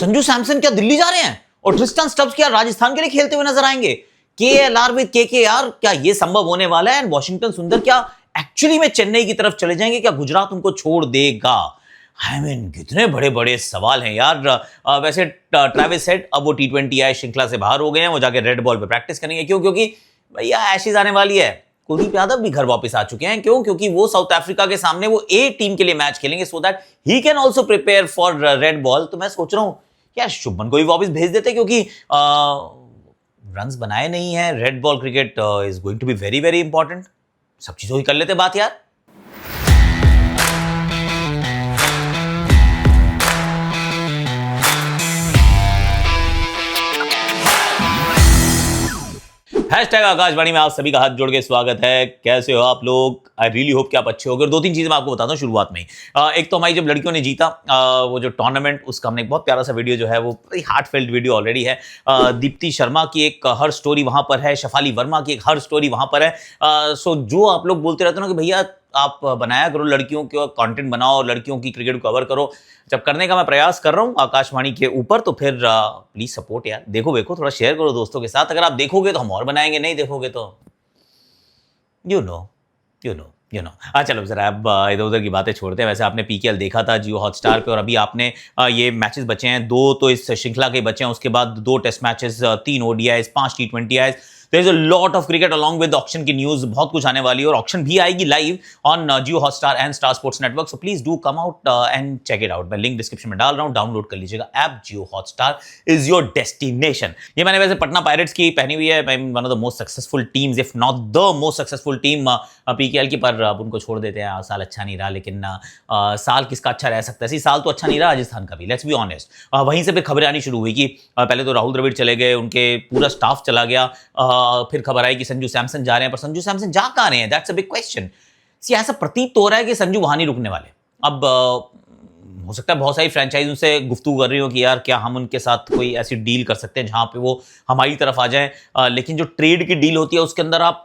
संजू सैमसन क्या दिल्ली जा रहे हैं और ट्रिस्टन स्टब्स क्या राजस्थान के लिए खेलते हुए नजर आएंगे? केएलआर विद केकेआर, क्या यह संभव होने वाला है? वॉशिंगटन सुंदर क्या एक्चुअली में चेन्नई की तरफ चले जाएंगे? क्या गुजरात उनको छोड़ देगा? आई मीन कितने बड़े बड़े सवाल हैं यार। वैसे ट्रेविस हेड अब वो T20I श्रृंखला से बाहर हो गए हैं, वो जाके रेड बॉल पे प्रैक्टिस करेंगे। क्यों? क्योंकि भैया एशेज आने वाली है। कुलदीप यादव भी घर वापस आ चुके हैं। क्यों? क्योंकि वो साउथ अफ्रीका के सामने वो ए टीम के लिए मैच खेलेंगे, so that he can also prepare for red ball. तो मैं सोच रहा हूं यार शुभमन को भी वापस भेज देते, क्योंकि रन्स बनाए नहीं है। Red ball cricket is going to be very very important. सब चीजों की कर लेते बात यार। हैशटैग आकाशवाणी में आप सभी का हाथ जोड़ के स्वागत है। कैसे हो आप लोग? आई रियली होप कि आप अच्छे हो। दो तीन चीजें मैं आपको बताता हूँ शुरुआत में ही। एक तो हमारी जब लड़कियों ने जीता वो जो टूर्नामेंट, उसका हमने एक बहुत प्यारा सा वीडियो जो है वो हार्ट फेल्ट वीडियो ऑलरेडी है। दीप्ति शर्मा की एक हर स्टोरी वहां पर है, शफाली वर्मा की एक हर स्टोरी वहां पर है। सो जो आप लोग बोलते रहते हो ना कि भैया आप बनाया करो लड़कियों के कंटेंट बनाओ और लड़कियों की क्रिकेट को कवर करो, जब करने का मैं प्रयास कर रहा हूं आकाशवाणी के ऊपर, तो फिर प्लीज सपोर्ट यार। देखो थोड़ा शेयर करो दोस्तों के साथ। अगर आप देखोगे तो हम और बनाएंगे, नहीं देखोगे तो यू नो। चलो जरा अब इधर उधर की बातें छोड़ते हैं। वैसे आपने पीकेएल देखा था जियो हॉटस्टार पे, और अभी आपने ये मैचेस बचे हैं 2 तो इस श्रृंखला के बचे हैं, उसके बाद 2 test matches, 3 ODIs, 5 T20Is। There is a lot of cricket along with auction की न्यूज बहुत कुछ आने वाली है, और ऑक्शन भी आएगी live on Jio Hotstar and Star Sports network. So please do come out and check it out. मैं लिंक डिस्क्रिप्शन में डाल रहा हूं, डाउनलोड कर लीजिएगा app. Jio Hotstar is your destination. ये मैंने वैसे पटना पायरेट्स की पहनी हुई है। One of the most successful teams, if not the most successful team PKL की, पर अब उनको छोड़ देते हैं। साल अच्छा नहीं रहा, लेकिन साल किसका अच्छा रह सकता है? साल तो अच्छा नहीं रहा राजस्थान का भी, लेट्स बी ऑनेस्ट। वहीं से फिर खबरें आनी शुरू हुई कि पहले तो राहुल द्रविड़ चले गए, उनके पूरा स्टाफ चला गया। फिर खबर आई कि संजू सैमसन जा रहे हैं, पर संजू सैमसन जा कहां रहे हैं? That's a big question. ऐसा प्रतीत तो हो रहा है कि संजू वहां नहीं रुकने वाले। अब हो सकता है बहुत सारी फ्रेंचाइज उनसे गुफ्तगू कर रही हो कि यार क्या हम उनके साथ कोई ऐसी डील कर सकते हैं जहां पे वो हमारी तरफ आ जाए। लेकिन जो ट्रेड की डील होती है उसके अंदर आप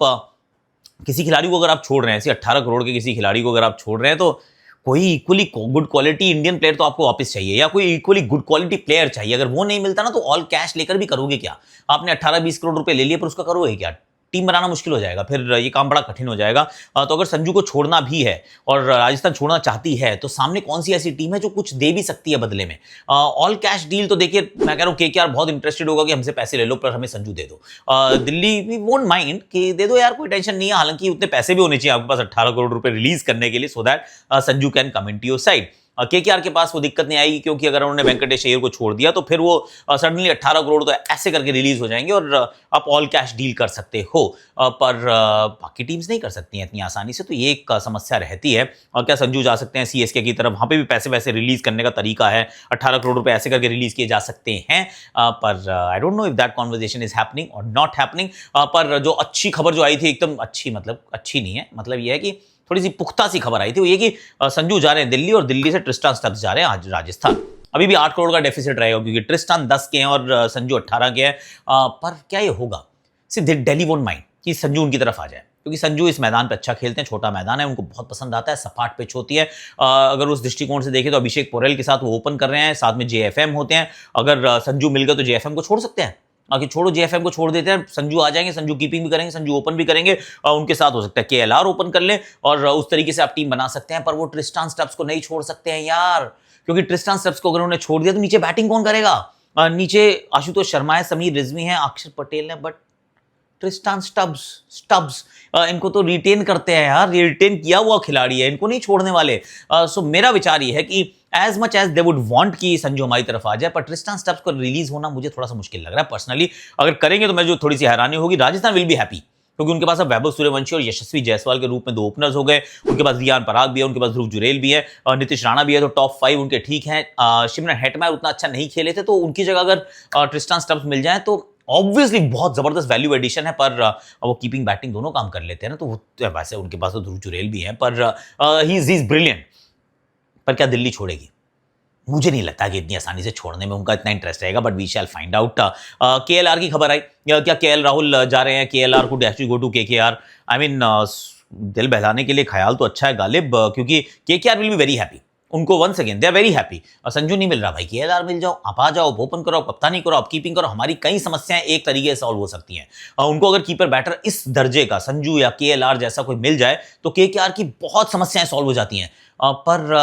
किसी खिलाड़ी को अगर आप छोड़ रहे हैं, 18 करोड़ के किसी खिलाड़ी को अगर आप छोड़ रहे हैं, तो कोई equally good quality Indian player तो आपको वापस चाहिए, या कोई इक्वली गुड क्वालिटी प्लेयर चाहिए। अगर वो नहीं मिलता ना, तो ऑल कैश लेकर भी करोगे क्या? आपने 18-20 करोड़ रुपए ले लिए, पर उसका करोगे क्या? टीम बनाना मुश्किल हो जाएगा, फिर ये काम बड़ा कठिन हो जाएगा। तो अगर संजू को छोड़ना भी है और राजस्थान छोड़ना चाहती है, तो सामने कौन सी ऐसी टीम है जो कुछ दे भी सकती है बदले में? ऑल कैश डील तो देखिए, मैं कह रहा हूँ केकेआर बहुत इंटरेस्टेड होगा कि हमसे पैसे ले लो पर हमें संजू दे दो। दिल्ली वी वोंट माइंड कि दे दो यार, कोई टेंशन नहीं है। हालांकि उतने पैसे भी होने चाहिए आपके पास 18 करोड़ रुपए रिलीज करने के लिए, so that Sanju can come in to your side. KKR के पास वो दिक्कत नहीं आएगी, क्योंकि अगर उन्होंने वेंकटेश अय्यर को छोड़ दिया तो फिर वो सडनली 18 करोड़ तो ऐसे करके रिलीज हो जाएंगे और आप ऑल कैश डील कर सकते हो। पर बाकी टीम्स नहीं कर सकती हैं इतनी आसानी से, तो ये एक समस्या रहती है। और क्या संजू जा सकते हैं सीएसके की तरफ? वहां पे भी पैसे वैसे रिलीज करने का तरीका है, 18 करोड़ रुपए ऐसे करके रिलीज किए जा सकते हैं। पर I don't know if that conversation is happening और नॉट हैपनिंग। पर जो अच्छी खबर जो आई थी, एकदम अच्छी, मतलब अच्छी नहीं है, मतलब ये है कि थोड़ी सी पुख्ता सी खबर आई थी, वो ये कि संजू जा रहे हैं दिल्ली, और दिल्ली से ट्रिस्टन स्टब्स जा रहे हैं आज राजस्थान। अभी भी 8 करोड़ का डेफिसिट रहेगा, क्योंकि ट्रिस्टन 10 के हैं और संजू 18 के हैं। पर क्या ये होगा? दिल्ली वोंट माइंड कि संजू उनकी तरफ आ जाए, क्योंकि संजू इस मैदान पे अच्छा खेलते हैं। छोटा मैदान है, उनको बहुत पसंद आता है, सपाट पिच होती है। अगर उस दृष्टिकोण से देखें तो अभिषेक पोरेल के साथ वो ओपन कर रहे हैं, साथ में जेएफएम होते हैं। अगर संजू मिल गए तो जेएफएम को छोड़ सकते हैं, आगे छोड़ो जेएफएम को छोड़ देते हैं, संजू आ जाएंगे, संजू कीपिंग भी करेंगे, संजू ओपन भी करेंगे, उनके साथ हो सकता है केएलआर ओपन कर ले, और उस तरीके से आप टीम बना सकते हैं। पर वो ट्रिस्टन स्टब्स को नहीं छोड़ सकते हैं यार, क्योंकि ट्रिस्टन स्टब्स को अगर उन्होंने छोड़ दिया तो नीचे बैटिंग कौन करेगा? नीचे आशुतोष शर्मा है, समीर रिजवी है, अक्षर पटेल है, बट ट्रिस्टन स्टब्स इनको तो रिटेन करते हैं यार, रिटेन किया हुआ खिलाड़ी है, इनको नहीं छोड़ने वाले। सो मेरा विचार ये है कि as much as they would want कि संजू हमारी तरफ आ जाए, पर ट्रिस्टन स्टब्स को रिलीज होना मुझे थोड़ा सा मुश्किल लग रहा है पर्सनली। अगर करेंगे तो मैं जो थोड़ी सी हैरानी होगी, राजस्थान विल बी हैप्पी, क्योंकि उनके पास अब वैभव सूर्यवंशी और यशस्वी जायसवाल के रूप में 2 ओपनर्स हो गए। उनके पास रियान पराग भी है, उनके पास ध्रुव जुरेल भी है, नीतीश राणा भी है, तो टॉप 5 उनके ठीक हैं। शिमरन हेटमायर उतना अच्छा नहीं खेले थे, तो उनकी जगह अगर ट्रिस्टन स्टब्स मिल जाए तो ऑब्वियसली बहुत जबरदस्त वैल्यू एडिशन है। पर वो कीपिंग बैटिंग दोनों काम कर लेते हैं ना, तो वैसे उनके पास तो ध्रुव जुरेल भी है, पर ही इज ब्रिलियंट। पर क्या दिल्ली छोड़ेगी? मुझे नहीं लगता कि इतनी आसानी से छोड़ने में उनका इतना इंटरेस्ट रहेगा, but we shall find out. KLR की खबर आई, क्या केएल राहुल जा रहे हैं? KLR could actually go to KKR. I mean दिल बहलाने के लिए ख्याल तो अच्छा है गालिब, क्योंकि KKR will be very happy उनको once again they are very happy. और संजू नहीं मिल रहा भाई, केएलआर मिल जाओ, आप आ जाओ, ओपन करो, कप्तानी करो, आप कीपिंग करो, हमारी कई समस्याएं एक तरीके से सॉल्व हो सकती हैं। उनको अगर कीपर बैटर इस दर्जे का संजू या केएलआर जैसा कोई मिल जाए तो केकेआर की बहुत समस्याएं सॉल्व हो जाती हैं। पर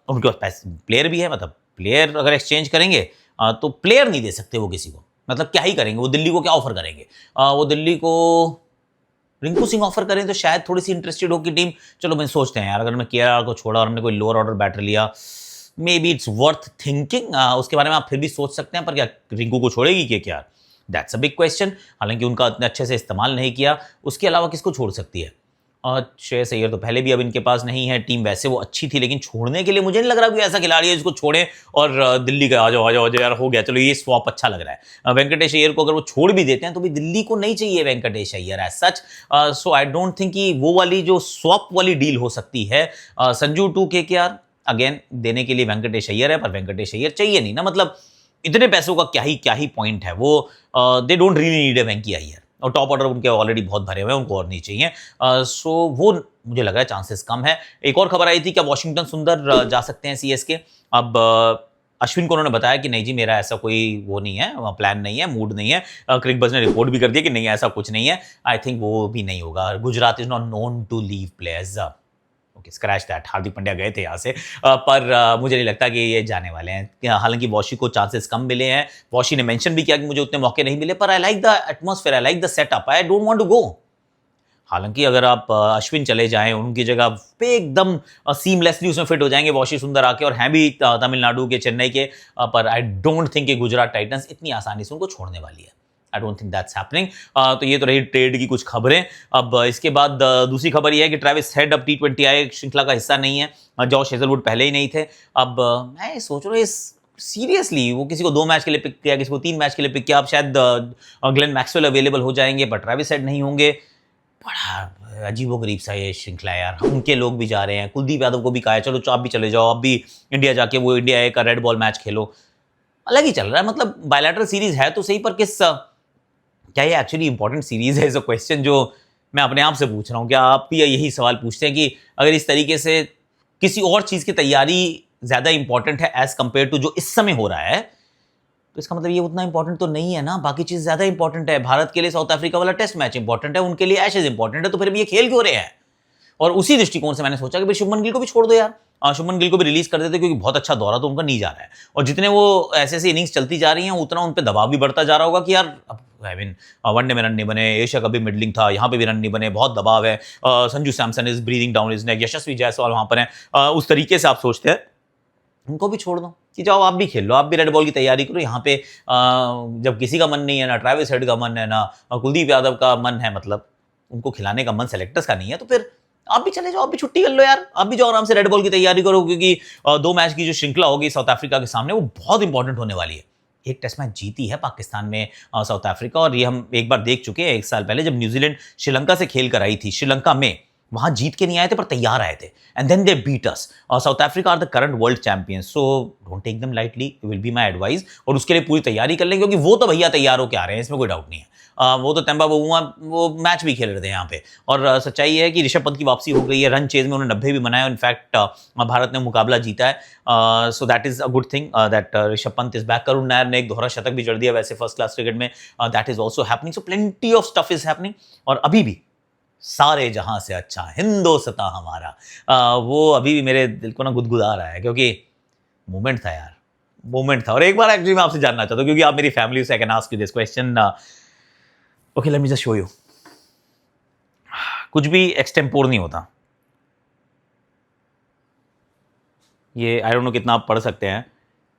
उनके पास प्लेयर भी है, मतलब प्लेयर अगर एक्सचेंज करेंगे तो प्लेयर नहीं दे सकते वो किसी को, मतलब क्या ही करेंगे वो, दिल्ली को क्या ऑफर करेंगे? वो दिल्ली को रिंकू सिंह ऑफर करें तो शायद थोड़ी सी इंटरेस्टेड होगी टीम। चलो मैं सोचते हैं यार, अगर मैं केआर को छोड़ा और हमने कोई लोअर ऑर्डर बैटर लिया, may be it's worth thinking. उसके बारे में आप फिर भी सोच सकते हैं, पर क्या रिंकू को छोड़ेगी KKR? That's a big question. हालांकि उनका इतने अच्छे से इस्तेमाल नहीं किया, उसके अलावा किसको छोड़ सकती है? और श्रेयस अय्यर तो पहले भी अब इनके पास नहीं है। टीम वैसे वो अच्छी थी, लेकिन छोड़ने के लिए मुझे नहीं लग रहा कोई ऐसा खिलाड़ी है जिसको छोड़े और दिल्ली का आ जाओ आ जाओ आ जाओ यार, हो गया चलो ये स्वैप अच्छा लग रहा है। वेंकटेश अय्यर को अगर वो छोड़ भी देते हैं तो भी दिल्ली को नहीं चाहिए Venkatesh Iyer as such. So I don't think कि वो वाली जो स्वैप वाली डील हो सकती है। संजू टू केकेआर अगेन देने के लिए वेंकटेश अय्यर है, पर वेंकटेश अय्यर चाहिए नहीं ना, मतलब इतने पैसों का क्या ही पॉइंट है? वो they don't really need a Venky Iyer, और टॉप ऑर्डर उनके ऑलरेडी बहुत भरे हुए हैं, उनको और नहीं चाहिए। सो वो मुझे लग रहा है चांसेस कम है। एक और खबर आई थी कि वॉशिंगटन सुंदर जा सकते हैं सीएसके। अब अश्विन को उन्होंने बताया कि नहीं जी मेरा ऐसा कोई वो नहीं है, प्लान नहीं है, मूड नहीं है। क्रिक बज ने रिपोर्ट भी कर दिया कि नहीं ऐसा कुछ नहीं है। आई थिंक वो भी नहीं होगा। Gujarat is not known to leave players. Okay scratch that, Hardik Pandya गए थे यहाँ से, पर मुझे नहीं लगता कि ये जाने वाले हैं। हालांकि वॉशी को चांसेस कम मिले हैं, वॉशी ने मेंशन भी किया कि मुझे उतने मौके नहीं मिले, पर I like the atmosphere, I like the setup, I don't want to go. हालांकि अगर आप अश्विन चले जाएं उनकी जगह पे, एकदम सीमलेसली उसमें फिट हो जाएंगे वॉशी सुंदर आके, और हैं भी तमिलनाडु के, चेन्नई के, पर आई डोंट थिंक कि गुजरात टाइटंस इतनी आसानी से उनको छोड़ने वाली है। आई डोंट थिंक दैट्स हैपनिंग। तो ये तो रही ट्रेड की कुछ खबरें। अब इसके बाद दूसरी खबर ये है कि ट्रेविस हेड अब T20I श्रृंखला का हिस्सा नहीं है। जॉश हेजलवुड पहले ही नहीं थे। अब मैं सोच रहा हूँ सीरियसली वो किसी को 2 मैच के लिए पिक किया, किसी को 3 मैच के लिए पिक किया। अब शायद ग्लेन मैक्सवेल अवेलेबल हो जाएंगे, पर ट्रेविस हेड नहीं होंगे। बड़ा अजीबोगरीब सा ये श्रृंखला है यार। उनके लोग भी जा रहे हैं, कुलदीप यादव को भी कहा है चलो आप भी चले जाओ, आप भी इंडिया जाके वो इंडिया का रेड बॉल मैच खेलो। अलग ही चल रहा है, मतलब बायलैटरल सीरीज है तो सही, पर क्या ये एक्चुअली इंपॉर्टेंट सीरीज है? इज अ क्वेश्चन जो मैं अपने आप से पूछ रहा हूँ। क्या आप भी यही सवाल पूछते हैं कि अगर इस तरीके से किसी और चीज की तैयारी ज्यादा इंपॉर्टेंट है एज कंपेयर टू जो इस समय हो रहा है, तो इसका मतलब ये उतना इंपॉर्टेंट तो नहीं है ना, बाकी चीज ज्यादा इंपॉर्टेंट है। भारत के लिए साउथ अफ्रीका वाला टेस्ट मैच इंपॉर्टेंट है, उनके लिए एशेज इंपॉर्टेंट है, तो फिर भी ये खेल क्यों रहे हैं? और उसी दृष्टिकोण से मैंने सोचा कि भाई शुभमन गिल को भी छोड़ दो यार, शुभमन गिल को भी रिलीज कर देते, क्योंकि बहुत अच्छा दौरा तो उनका नहीं जा रहा है, और जितने वो ऐसे इनिंग्स चलती जा रही हैं उतना उन पर दबाव भी बढ़ता जा रहा होगा कि यार आई मीन वनडे में रन नहीं बने, एशिया कप भी मिडलिंग था, यहाँ पे भी रन नहीं बने, बहुत दबाव है। Sanju Samson is breathing down his neck, Yashasvi Jaiswal वहां पर है। उस तरीके से आप सोचते हैं उनको भी छोड़ दो कि जाओ आप भी खेल लो, आप भी रेड बॉल की तैयारी करो। यहाँ पे जब किसी का मन नहीं है, ना ट्रेविस हेड का मन है, ना कुलदीप यादव का मन है, मतलब उनको खिलाने का मन सेलेक्टर्स का नहीं है, तो फिर आप भी चले जाओ, आप भी छुट्टी कर लो यार, आप भी जाओ आराम से रेड बॉल की तैयारी करो, क्योंकि 2 मैच की जो श्रृंखला होगी साउथ अफ्रीका के सामने वो बहुत इंपॉर्टेंट होने वाली है। एक टेस्ट मैच जीती है पाकिस्तान में साउथ अफ्रीका, और ये हम एक बार देख चुके हैं 1 साल पहले जब न्यूजीलैंड श्रीलंका से खेल कर आई थी। श्रीलंका में वहां जीत के नहीं आए थे पर तैयार आए थे, and then they beat us. South Africa are the current world champions, so don't take them lightly, will be my advice. और उसके लिए पूरी तैयारी कर लें, क्योंकि वो तो भैया तैयार होकर आ रहे हैं, इसमें कोई डाउट नहीं है। वो तो तेंबा बबुआ वो मैच भी खेल रहे थे यहाँ पे। और सच्चाई है कि ऋषभ पंत की वापसी हो गई है, रन चेज में उन्होंने 90 भी बनाया। इनफैक्ट भारत ने मुकाबला जीता है, so that is a good thing that Rishabh Pant is back. Karun Nair ने एक दोहरा शतक भी जड़ दिया वैसे फर्स्ट क्लास क्रिकेट में, that is also happening. So plenty of stuff is happening, और अभी भी सारे जहां से अच्छा हिंदोस्तां हमारा, वो अभी भी मेरे दिल को ना गुदगुदा रहा है, क्योंकि मोमेंट था यार, मोमेंट था। और एक बार एक्चुअली मैं आपसे जानना चाहता हूँ, क्योंकि आप मेरी फैमिली से, I can ask you this question. Okay let me just show you. कुछ भी एक्सटेम्पोर नहीं होता, ये आई डोंट नो कितना आप पढ़ सकते हैं।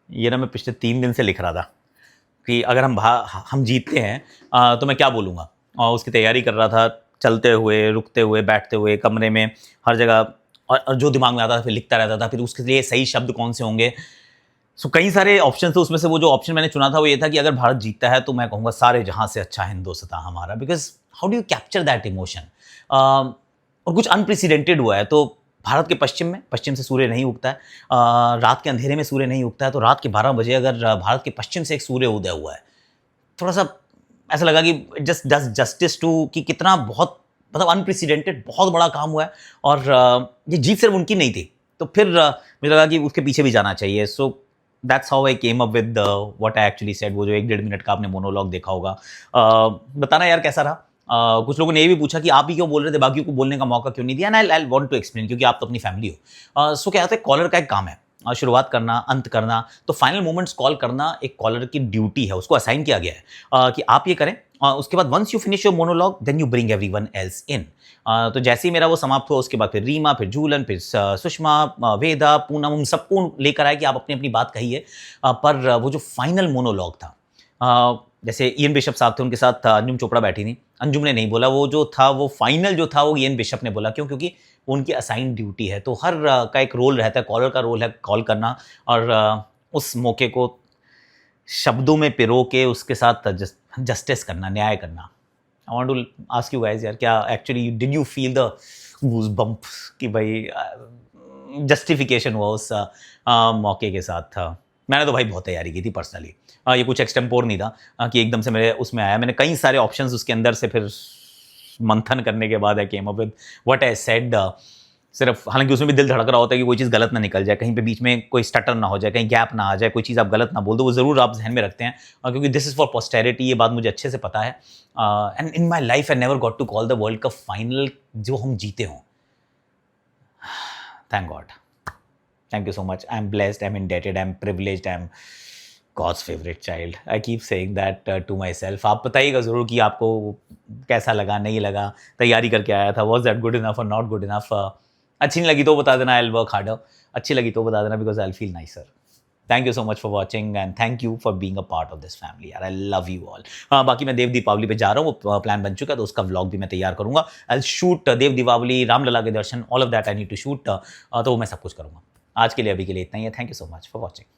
ये ना मैं पिछले 3 दिन से लिख रहा था कि अगर हम जीतते हैं तो मैं क्या बोलूँगा, और उसकी तैयारी कर रहा था, चलते हुए, रुकते हुए, बैठते हुए, कमरे में, हर जगह, और जो दिमाग में आता था फिर लिखता रहता था, फिर उसके लिए सही शब्द कौन से होंगे। सो कई सारे ऑप्शन थे, उसमें से वो जो ऑप्शन मैंने चुना था वो ये था कि अगर भारत जीतता है तो मैं कहूँगा सारे जहां से अच्छा हिंदुस्तान हमारा, because how do you capture that emotion. और कुछ अनप्रेसिडेंटेड हुआ है। तो भारत के पश्चिम से सूर्य नहीं उगता है, रात के अंधेरे में सूर्य नहीं उगता है, तो रात के 12 बजे अगर भारत के पश्चिम से एक सूर्य उदय हुआ है, थोड़ा सा ऐसा लगा कि जस्ट डज जस्टिस टू कि कितना बहुत मतलब अनप्रेसिडेंटेड बहुत बड़ा काम हुआ है। और ये जीत सिर्फ उनकी नहीं थी, तो फिर मुझे लगा कि उसके पीछे भी जाना चाहिए। So that's how I came up with what I actually said. वो जो 1 डेढ़ मिनट का आपने मोनोलॉग देखा होगा, बताना यार कैसा रहा। कुछ लोगों ने ये भी पूछा कि आप ही क्यों बोल रहे थे, बाकियों को बोलने का मौका क्यों नहीं दिया। And I want to explain, क्योंकि आप तो अपनी फैमिली हो। सो क्या होता है, कॉलर का एक काम है शुरुआत करना, अंत करना। तो फाइनल मोमेंट्स कॉल करना एक कॉलर की ड्यूटी है, उसको असाइन किया गया है कि आप ये करें। उसके बाद once you finish your monologue then you bring everyone else in. तो जैसे ही मेरा वो समाप्त हुआ, उसके बाद फिर रीमा, फिर झूलन, फिर सुषमा, वेदा, पूनम, उन सबको लेकर आए कि आप अपनी अपनी बात कहिए। पर वो जो फाइनल मोनोलॉग था, जैसे इयन बिशप साहब थे, उनके साथ अंजुम चोपड़ा बैठी थी। अंजुम ने नहीं बोला, वो जो था वो फाइनल जो था वो इयन बिशप ने बोला। क्यों? क्योंकि उनकी असाइन ड्यूटी है। तो हर का एक रोल रहता है, कॉलर का रोल है कॉल करना, और उस मौके को शब्दों में पिरो के उसके साथ जस्टिस करना, न्याय करना। I want to ask you guys यार, क्या actually did you feel the goose bump कि भाई जस्टिफिकेशन हुआ उस मौके के साथ? मैंने तो भाई बहुत तैयारी की थी पर्सनली। ये कुछ एक्सटेम्पोर नहीं था कि एकदम से मेरे उसमें आया। मैंने कई सारे ऑप्शंस उसके अंदर से फिर मंथन करने के बाद I came up with what I said. सिर्फ, हालांकि उसमें भी दिल धड़क रहा होता है कि कोई चीज़ गलत ना निकल जाए, कहीं पे बीच में कोई स्टटर ना हो जाए, कहीं गैप ना आ जाए, कोई चीज़ आप गलत ना बोल दो। वो ज़रूर आप जहन में रखते हैं, क्योंकि दिस इज़ फॉर पोस्टेरिटी। ये बात मुझे अच्छे से पता है। And in my life I never got to call the World Cup final जो हम जीते हों। Thank God, thank you so much. I am blessed, I am indebted, I am privileged, I am God's favorite child. I keep saying that to myself. आप बताइएगा ज़रूर कि आपको कैसा लगा, नहीं लगा, तैयारी करके आया था, was that good enough or not good enough? अच्छी नहीं लगी तो बता देना, I'll work harder. अच्छी लगी तो बता देना, because I'll feel nicer. Thank you so much for watching and thank you for being a part of this family. यार I love you all. बाकी मैं देव दीपावली पे जा रहा हूँ, वो प्लान बन चुका है, तो उसका व्लॉग भी मैं तैयार करूँगा। I'll shoot देव दीपावली, रामलला के दर्शन, all of that I need to shoot. तो मैं सब कुछ करूँगा। आज के लिए, अभी के लिए इतना ही है। Thank you so much for watching.